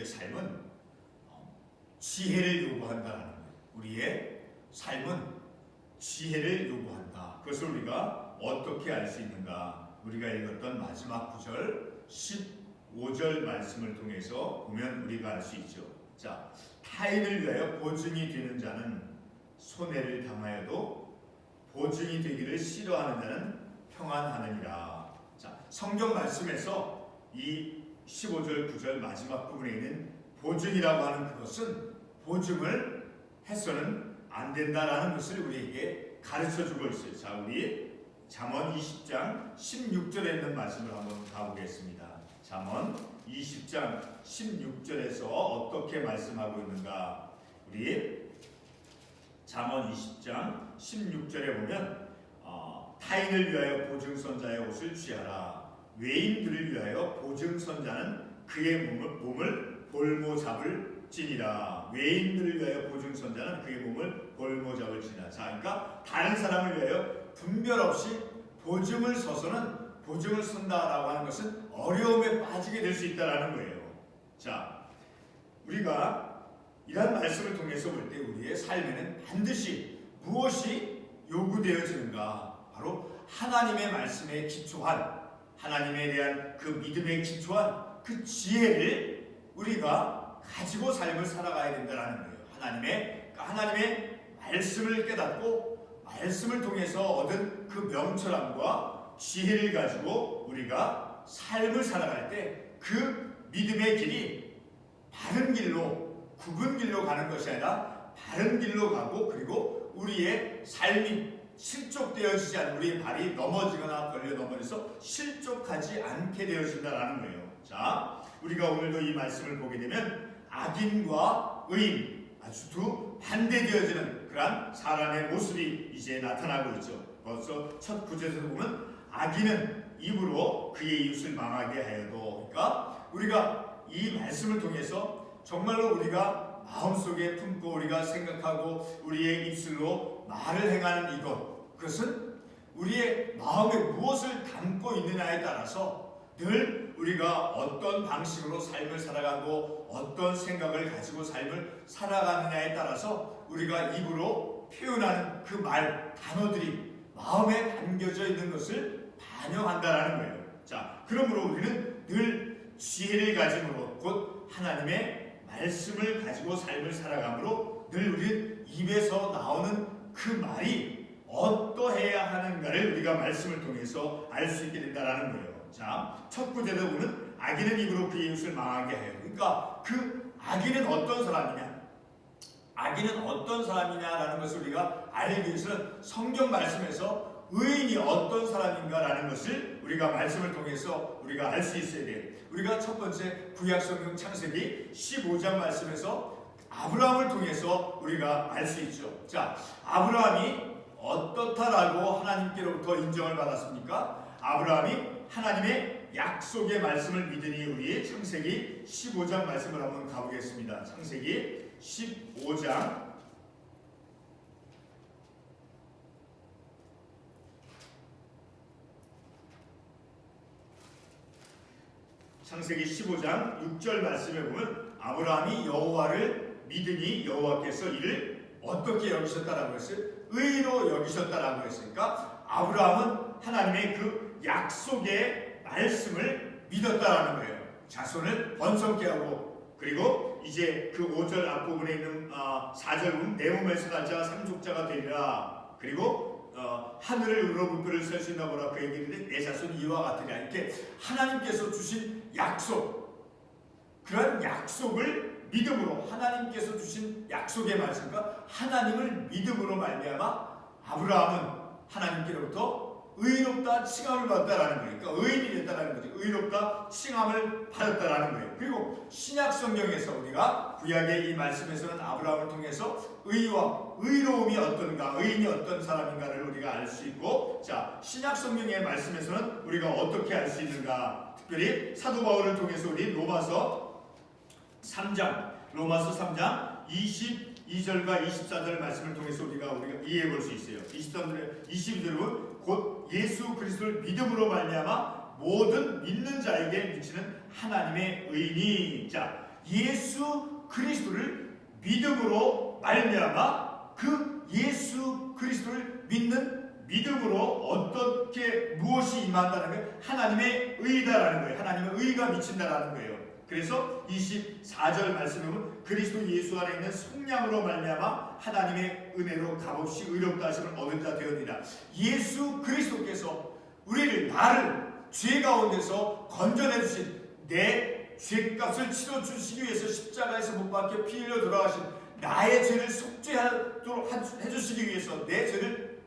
삶은 지혜를 요구한다는 거예요. 우리의 삶은 지혜를 요구한다. 그것을 우리가 어떻게 알 수 있는가? 우리가 읽었던 마지막 구절 15절 말씀을 통해서 보면 우리가 알 수 있죠. 자, 타인을 위하여 보증이 되는 자는 손해를 당하여도 보증이 되기를 싫어하는 자는 평안하느니라. 자, 성경 말씀에서 이 15절 9절 마지막 부분에 있는 보증이라고 하는 그것은 보증을 해서는 안 된다라는 것을 우리에게 가르쳐주고 있어요. 자, 우리 잠언 20장 16절에 있는 말씀을 한번 가보겠습니다. 잠언 20장 16절에서 어떻게 말씀하고 있는가? 우리 잠언 20장 16절에 보면 타인을 위하여 보증선자의 옷을 취하라. 외인들을 위하여 보증선자는 그의 몸을 볼모 잡을지니라. 외인들을 위하여 보증선자는 그의 몸을 볼모 잡을지니라. 자, 그러니까 다른 사람을 위하여 분별 없이 보증을 서서는 보증을 선다라고 하는 것은 어려움에 빠지게 될 수 있다라는 거예요. 자, 우리가 이런 말씀을 통해서 볼 때 우리의 삶에는 반드시 무엇이 요구되어지는가? 바로 하나님의 말씀에 기초한, 하나님에 대한 그 믿음에 기초한 그 지혜를 우리가 가지고 삶을 살아가야 된다는 거예요. 하나님의 말씀을 깨닫고 말씀을 통해서 얻은 그 명철함과 지혜를 가지고 우리가 삶을 살아갈 때 그 믿음의 길이 바른 길로, 굽은 길로 가는 것이 아니라 바른 길로 가고, 그리고 우리의 삶이 실족되어지지 않는, 우리의 발이 넘어지거나 걸려 넘어져서 실족하지 않게 되어진다는 거예요. 자, 우리가 오늘도 이 말씀을 보게 되면 악인과 의인, 아주 두 반대되어지는 그러한 사람의 모습이 이제 나타나고 있죠. 벌써 첫 구절에서 보면 악인은 입으로 그의 이웃을 망하게 하여도, 그러니까 우리가 이 말씀을 통해서 정말로 우리가 마음속에 품고 우리가 생각하고 우리의 입술로 말을 행하는 그것은 우리의 마음에 무엇을 담고 있느냐에 따라서 늘 우리가 어떤 방식으로 삶을 살아가고 어떤 생각을 가지고 삶을 살아가느냐에 따라서 우리가 입으로 표현하는 그 말, 단어들이 마음에 담겨져 있는 것을 반영한다라는 거예요. 자, 그러므로 우리는 늘 지혜를 가짐으로, 곧 하나님의 말씀을 가지고 삶을 살아가므로 늘 우리는 입에서 나오는 그 말이 어떠해야 하는가를 우리가 말씀을 통해서 알 수 있게 된다라는 거예요. 자, 첫 구절에 보면 악인은 입으로 그의 이웃을 망하게 해요. 그러니까 그 악인은 어떤 사람이냐? 악인은 어떤 사람이냐라는 것을 우리가 알기 위해서는 성경 말씀에서 의인이 어떤 사람인가라는 것을 우리가 말씀을 통해서 우리가 알 수 있어야 돼요. 우리가 첫 번째 구약성경 창세기 15장 말씀에서 아브라함을 통해서 우리가 알 수 있죠. 자, 아브라함이 어떻다라고 하나님께로부터 인정을 받았습니까? 아브라함이 하나님의 약속의 말씀을 믿으니, 우리 창세기 15장 말씀을 한번 가보겠습니다. 창세기 15장 창세기 15장 6절 말씀에 보면 아브라함이 여호와를 믿으니 여호와께서 이를 어떻게 여기셨다라고 했어요? 의로 여기셨다라고 했으니까 아브라함은 하나님의 그 약속의 말씀을 믿었다라는 거예요. 자손을 번성케 하고, 그리고 이제 그 5절 앞부분에 있는 4절 보면 내 몸에서 날 자가 상속자가 되리라. 그리고 하늘을 우러부표를 셀 수 있나 보라. 그에게 이르되 내 자손이 이와 같으리라. 이렇게 하나님께서 주신 약속, 그런 약속을 믿음으로, 하나님께서 주신 약속의 말씀과 하나님을 믿음으로 말미암아 아브라함은 하나님께로부터 의롭다 칭함을 받았다라는 거예요. 그러니까 의인이 됐다라는 거죠. 의롭다 칭함을 받았다라는 거예요. 그리고 신약 성경에서 우리가 구약의 이 말씀에서는 아브라함을 통해서 의와 의로움이 어떤가, 의인이 어떤 사람인가를 우리가 알 수 있고, 자, 신약 성경의 말씀에서는 우리가 어떻게 알 수 있는가? 특별히 사도 바울을 통해서 우리 로마서 3장 22절과 24절 말씀을 통해서 우리가 이해해 볼 수 있어요. 22절은 곧 예수 그리스도를 믿음으로 말미암아 모든 믿는 자에게 미치는 하나님의 의인이. 자, 예수 그리스도를 믿음으로 말미암아 그 예수 그리스도를 믿는 믿음으로 어떻게 무엇이 임한다는 거예요? 하나님의 의다라는 거예요. 하나님의 의가 미친다라는 거예요. 그래서 24절 말씀에 보면 그리스도 예수 안에 있는 속량으로 말미암아 하나님의 은혜로 값없이 의롭다 하심을 얻은 자 되었느니라. 예수 그리스도께서 나를 죄 가운데서 건져내 주신 내 죄값을 치러 주시기 위해서 십자가에서 못 박혀 피 흘려 돌아가신 나의 죄를 속죄하도록 해주시기 위해서 내 죄를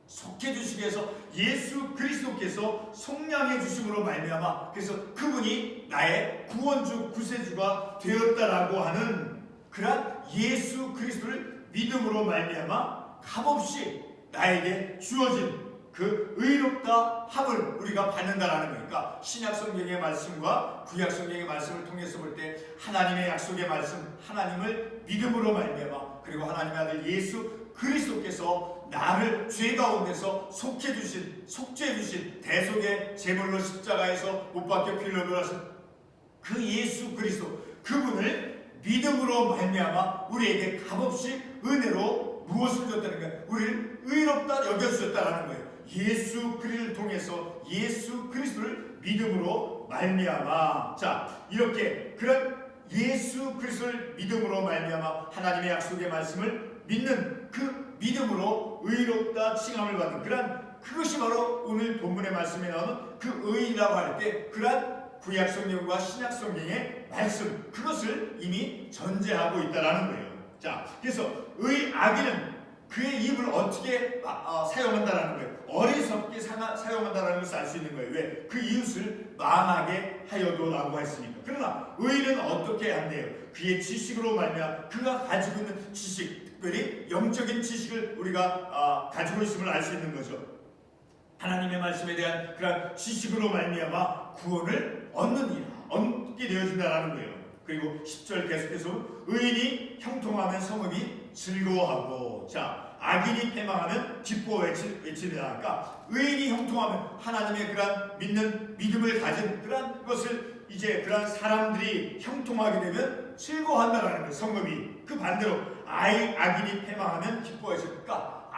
속해 주시기 위해서 예수 그리스도께서 속량해 주심으로 말미암아 그래서 그분이 나의 구원주 구세주가 되었다라고 하는 그런 예수 그리스도를 믿음으로 말미암아 값없이 나에게 주어진 그 의롭다 함을 우리가 받는다라는 거니까 신약 성경의 말씀과 구약 성경의 말씀을 통해서 볼 때 하나님의 약속의 말씀 하나님을 믿음으로 말미암아 그리고 하나님의 아들 예수 그리스도께서 나를 죄 가운데서 속죄해 주신 대속의 제물로 십자가에서 못 박혀 피 흘려 돌아가신 그 예수 그리스도 그분을 믿음으로 말미암아 우리에게 값없이 은혜로 무엇을 줬다는 거예요? 우리를 의롭다 여겨주셨다라는 거예요. 예수 그리스도를 통해서 예수 그리스도를 믿음으로 말미암아 자 이렇게 그런 예수 그리스도를 믿음으로 말미암아 하나님의 약속의 말씀을 믿는 그 믿음으로 의롭다 칭함을 받는 그것이 바로 오늘 본문의 말씀에 나오는 그 의라고 할 때 그러한 구약 성경과 신약 성경의 말씀 그것을 이미 전제하고 있다라는 거예요. 자 그래서 악인은 그의 입을 어떻게 사용한다라는 거예요. 어리석게 사용한다라는 것을 알 수 있는 거예요. 왜? 그 이웃을 망하게 하여도라고 했으니까. 그러나 의인은 어떻게 한대요? 그의 지식으로 말미암아 그가 가지고 있는 지식, 특별히 영적인 지식을 우리가 가지고 있음을 알 수 있는 거죠. 하나님의 말씀에 대한 그런 지식으로 말미암아 구원을 얻게 되어진다라는 거예요. 그리고 10절 계속해서 의인이 형통하면 성읍이 즐거워하고 자 악인이 패망하면 기뻐 외치리라. 그러니까 의인이 형통하면 하나님의 그런 믿는 믿음을 가진 그런 것을 이제 그런 사람들이 형통하게 되면 즐거워한다라는 거예요. 성읍이 그 반대로 악인이 패망하면 기뻐 외치리라. 그러니까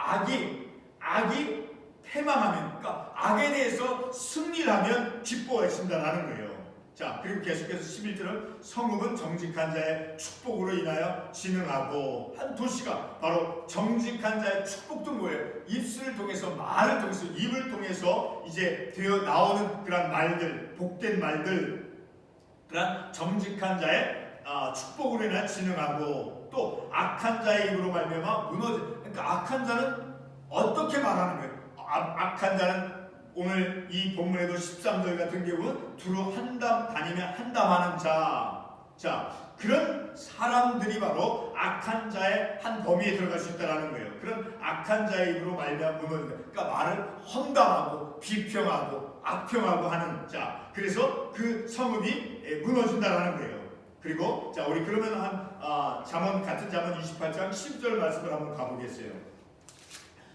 악이 패망하면 그러니까 악에 대해서 승리를 하면 기뻐 외친다라는 거예요. 자 그리고 계속해서 11절은 성읍은 정직한 자의 축복으로 인하여 진흥하고 한 도시가 바로 정직한 자의 축복도 뭐예요? 입술을 통해서 말을 통해서 입을 통해서 이제 되어 나오는 그런 말들 복된 말들 그런 정직한 자의 축복으로 인하여 진흥하고 또 악한 자의 입으로 말미암아 무너져. 그러니까 악한 자는 어떻게 말하는 거예요? 악한 자는 오늘 이 본문에도 13절 같은 경우 두루 한담 다니며 한담하는 자 그런 사람들이 바로 악한 자의 한 범위에 들어갈 수 있다는 거예요. 그런 악한 자의 입으로 말미암아 무너진다. 그러니까 말을 험담하고 비평하고 악평하고 하는 자 그래서 그 성읍이 무너진다라는 거예요. 그리고 자 우리 그러면 같은 잠언 28장 12절 말씀을 한번 가보겠어요.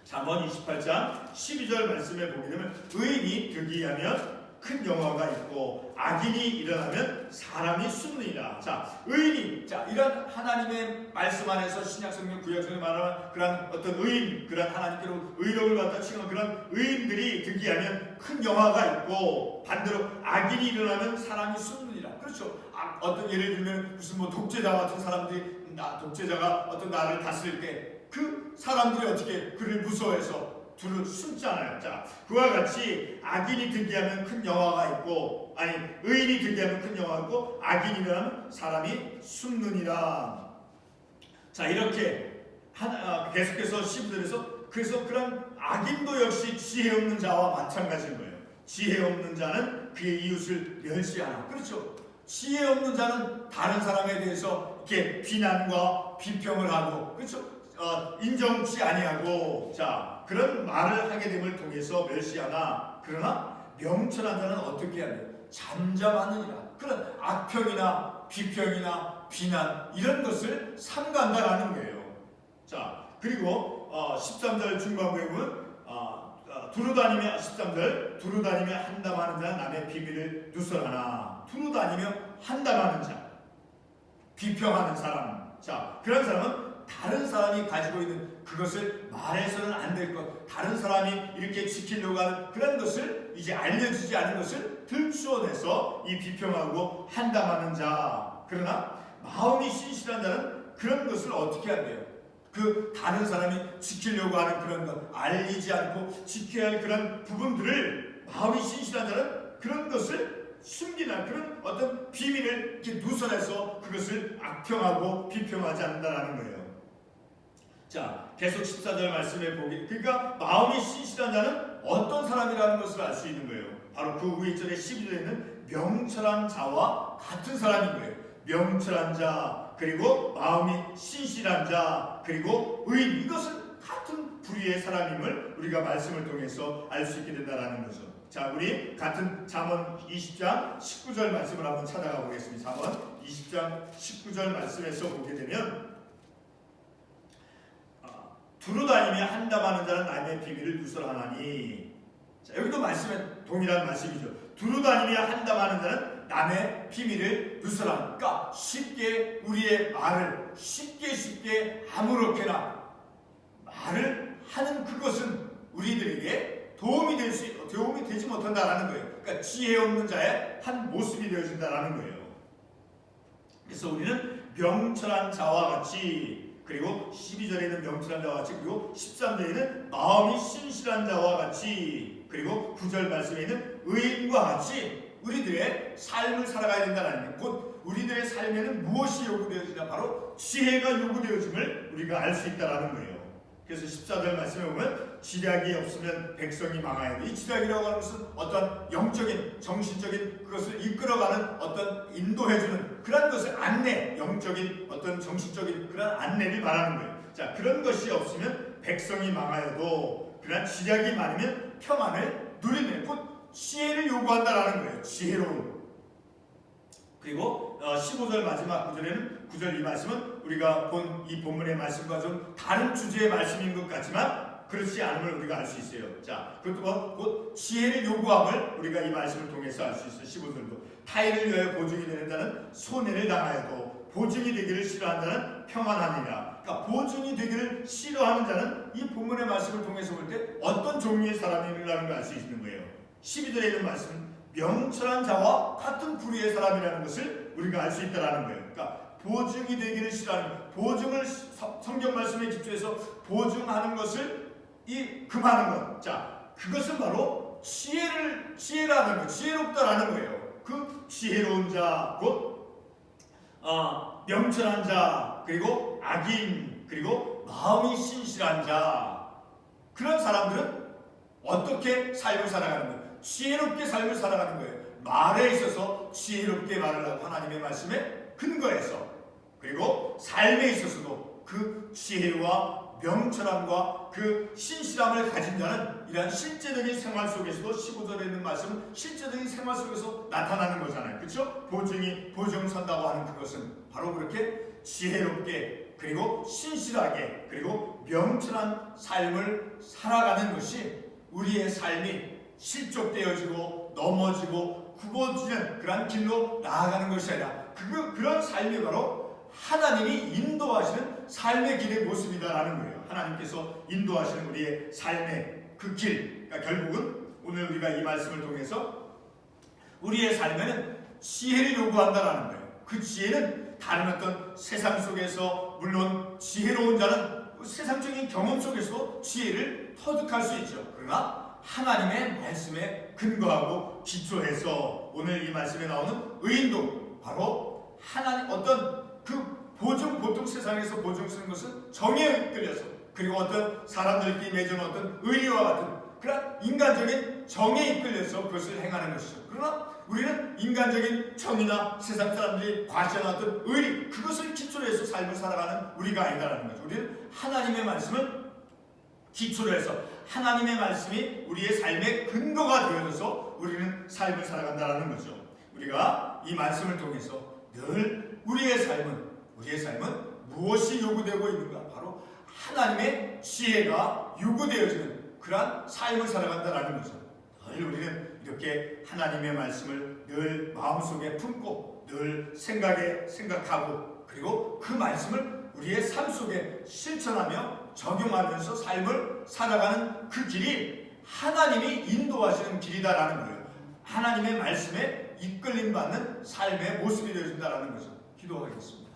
잠언 28장 12절 말씀에 보게 되면 의인이 득이하면 큰 영화가 있고 악인이 일어나면 사람이 숨느니라. 자 의인이 이런 하나님의 말씀 안에서 신약성경 구약성경 말하는 그런 어떤 의인 그런 하나님께로 의롭을 갖다 치는 그런 의인들이 득이하면 큰 영화가 있고 반대로 악인이 일어나면 사람이 숨느니라. 그렇죠. 어떤 예를 들면 무슨 독재자 같은 사람들이 독재자가 어떤 나라를 다스릴 때 그 사람들이 어떻게 그를 무서워해서 둘을 숨잖아요. 자, 그와 같이 악인이 득이하면 큰 영화가 있고 의인이 득이하면 큰 영화가 있고 악인이 일어나면 사람이 숨느니라. 자, 이렇게 계속해서 10절에서 그래서 그런 악인도 역시 지혜 없는 자와 마찬가지인 거예요. 지혜 없는 자는 그의 이웃을 멸시하나. 그렇죠. 지혜 없는 자는 다른 사람에 대해서 이렇게 비난과 비평을 하고 그렇죠. 인정치 아니하고 자 그런 말을 하게 됨을 통해서 멸시하나 그러나 명철한 자는 어떻게 해야 돼요? 잠잠하느니라. 그런 악평이나 비평이나 비난 이런 것을 삼간다라는 거예요. 자 그리고 13절 중반부에 보면 두루다니며 13절 두루다니며 한담하는 자 남의 비밀을 누설하나. 두루다니며 한담하는 자 비평하는 사람. 자, 그런 사람은 다른 사람이 가지고 있는 그것을 말해서는 안 될 것, 다른 사람이 이렇게 지키려고 하는 그런 것을 이제 알려주지 않은 것을 들추어내서 이 비평하고 한담하는 자. 그러나 마음이 신실한 자는 그런 것을 어떻게 한대요? 그 다른 사람이 지키려고 하는 그런 것, 알리지 않고 지켜야 할 그런 부분들을 마음이 신실한 자는 그런 것을 숨기나 그런 어떤 비밀을 이렇게 누설해서 그것을 악평하고 비평하지 않는다라는 거예요. 자, 계속 14절 말씀에 보기, 그러니까 마음이 신실한 자는 어떤 사람이라는 것을 알 수 있는 거예요. 바로 그 위에 절에 12절에는 명철한 자와 같은 사람인 거예요. 명철한 자, 그리고 마음이 신실한 자, 그리고 의인, 이것은 같은 부류의 사람임을 우리가 말씀을 통해서 알 수 있게 된다는 거죠. 자, 우리 같은 잠언 20장 19절 말씀을 한번 찾아가 보겠습니다. 잠언 20장 19절 말씀에서 보게 되면 두루다니며 한담하는 자는 남의 비밀을 누설하나니. 자, 여기도 말씀에 동일한 말씀이죠. 두루다니며 한담하는 자는 남의 비밀을 누설하는. 그러니까 쉽게 우리의 말을 쉽게 아무렇게나 말을 하는 그것은 우리들에게 도움이 되지 못한다라는 거예요. 그러니까 지혜 없는 자의 한 모습이 되어진다라는 거예요. 그래서 우리는 명철한 자와 같이, 그리고 12절에는 명철한 자와 같이, 그리고 13절에는 마음이 신실한 자와 같이, 그리고 9절 말씀에는 의인과 같이 우리들의 삶을 살아가야 된다는 거예요. 곧 우리들의 삶에는 무엇이 요구되어지냐, 바로 지혜가 요구되어짐을 우리가 알 수 있다는 거예요. 그래서 14절 말씀에 보면 지략이 없으면 백성이 망하여. 이 지략이라고 하는 것은 어떤 영적인, 정신적인 그것을 이끌어가는 어떤 인도해주는 그런 것을 안내, 영적인 어떤 정신적인 그런 안내를 말하는 거예요. 자, 그런 것이 없으면 백성이 망하여도 그러나 지략이 많으면 평안을 누리는, 곧 지혜를 요구한다라는 거예요. 지혜로운. 그리고 15절 마지막 구절에는 9절 이 말씀은 우리가 본 이 본문의 말씀과 좀 다른 주제의 말씀인 것 같지만 그렇지 않음을 우리가 알 수 있어요. 자, 그것도 곧 지혜를 요구함을 우리가 이 말씀을 통해서 알 수 있어요. 15절도 타인을 위하여 보증이 되는 자는 손해를 당하여도 보증이 되기를 싫어하는 자는 평안하니라. 그러니까 보증이 되기를 싫어하는 자는 이 본문의 말씀을 통해서 볼 때 어떤 종류의 사람이라는 걸 알 수 있는 거예요. 12절에 있는 말씀, 명철한 자와 같은 부류의 사람이라는 것을 우리가 알 수 있다는 거예요. 그러니까 보증이 되기를 싫어하는, 보증을 성경 말씀에 기초해서 보증하는 것을 금하는 것. 자, 그것은 바로 지혜라는 거, 지혜롭다라는 거예요. 그 지혜로운 자, 곧 명철한 자, 그리고 악인, 그리고 마음이 신실한 자, 그런 사람들은 어떻게 삶을 살아가는 거예요? 지혜롭게 삶을 살아가는 거예요. 말에 있어서 지혜롭게 말을 하고 하나님의 말씀에 근거해서, 그리고 삶에 있어서도 그 지혜와 명철함과 그 신실함을 가진 자는 이러한 실제적인 생활 속에서도 15절에 있는 말씀은 실제적인 생활 속에서 나타나는 거잖아요. 그렇죠? 보증 선다고 하는 그것은 바로 그렇게 지혜롭게, 그리고 신실하게, 그리고 명철한 삶을 살아가는 것이 우리의 삶이 실족되어지고 넘어지고 굽어지는 그런 길로 나아가는 것이 아니라 그런 삶이 바로 하나님이 인도하시는 삶의 길의 모습이다라는 거예요. 하나님께서 인도하시는 우리의 삶의 그 길. 그러니까 결국은 오늘 우리가 이 말씀을 통해서 우리의 삶에는 지혜를 요구한다라는 거예요. 그 지혜는 다른 어떤 세상 속에서, 물론 지혜로운 자는 세상적인 경험 속에서도 지혜를 터득할 수 있죠. 그러나 하나님의 말씀에 근거하고 기초해서 오늘 이 말씀에 나오는 의인도 바로 하나님, 어떤 그 보통 세상에서 보증 쓰는 것은 정의에 끌려서, 그리고 어떤 사람들끼리 맺은 어떤 의리와 같은 그런 인간적인 정의에 이끌려서 그것을 행하는 것이죠. 그러나 우리는 인간적인 정의나 세상 사람들이 과시하는 어떤 의리, 그것을 기초로 해서 삶을 살아가는 우리가 아니다라는 거죠. 우리는 하나님의 말씀을 기초로 해서 하나님의 말씀이 우리의 삶의 근거가 되어져서 우리는 삶을 살아간다는 거죠. 우리가 이 말씀을 통해서 늘 우리의 삶은 무엇이 요구되고 있는가? 바로 하나님의 지혜가 요구되어지는 그러한 삶을 살아간다는 거죠. 늘 우리는 이렇게 하나님의 말씀을 늘 마음속에 품고 늘 생각하고 그리고 그 말씀을 우리의 삶 속에 실천하며 적용하면서 삶을 살아가는 그 길이 하나님이 인도하시는 길이다라는 거예요. 하나님의 말씀에 이끌림 받는 삶의 모습이 되어진다라는 거죠. 기도하겠습니다.